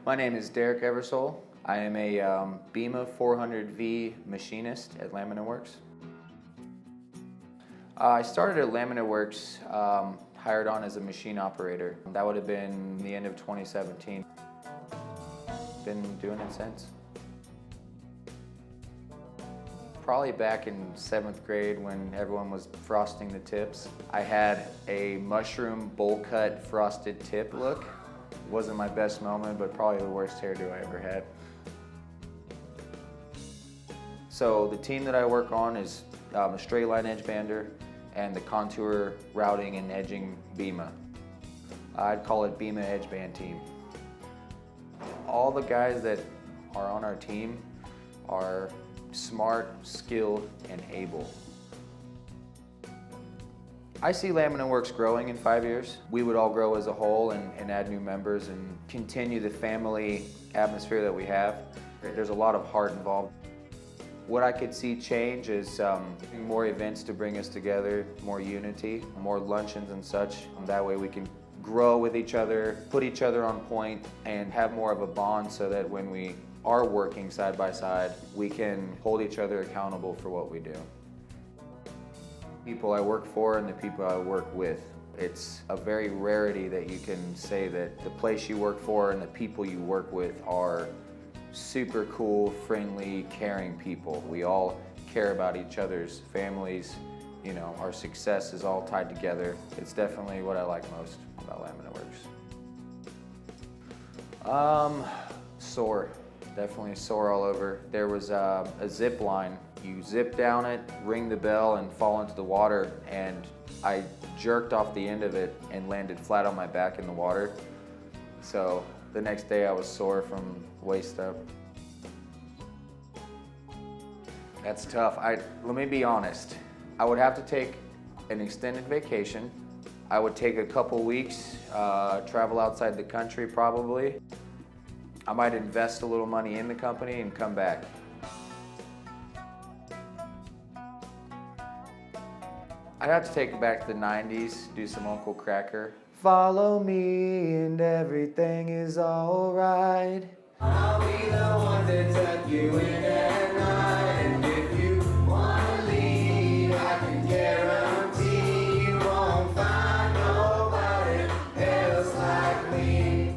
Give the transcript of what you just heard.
My name is Derek Eversole. I am a BEMA 400V machinist at Laminate Works. I started at Laminate Works, hired on as a machine operator. That would have been the end of 2017. Been doing it since. Probably back in 7th grade when everyone was frosting the tips. I had a mushroom bowl cut frosted tip look. Wasn't my best moment, but probably the worst hairdo I ever had. So the team that I work on is a straight line edge bander and the contour routing and edging BEMA. I'd call it BEMA edge band team. All the guys that are on our team are smart, skilled, and able. I see Laminate Works growing in 5 years. We would all grow as a whole and add new members and continue the family atmosphere that we have. There's a lot of heart involved. What I could see change is more events to bring us together, more unity, more luncheons and such. That way we can grow with each other, put each other on point, and have more of a bond so that when we are working side by side, we can hold each other accountable for what we do. People I work for and the people I work with. It's a very rarity that you can say that the place you work for and the people you work with are super cool, friendly, caring people. We all care about each other's families. You know, our success is all tied together. It's definitely what I like most about Laminate Works. Sore. Definitely sore all over. There was a zip line. You zip down it, ring the bell, and fall into the water, and I jerked off the end of it and landed flat on my back in the water. So the next day I was sore from waist up. That's tough. Let me be honest. I would have to take an extended vacation. I would take a couple weeks, travel outside the country probably. I might invest a little money in the company and come back. I'd have to take it back to the 90s, do some Uncle Cracker. Follow me and everything is alright. I'll be the one to tuck you in at night. And if you wanna leave, I can guarantee you won't find nobody else like me.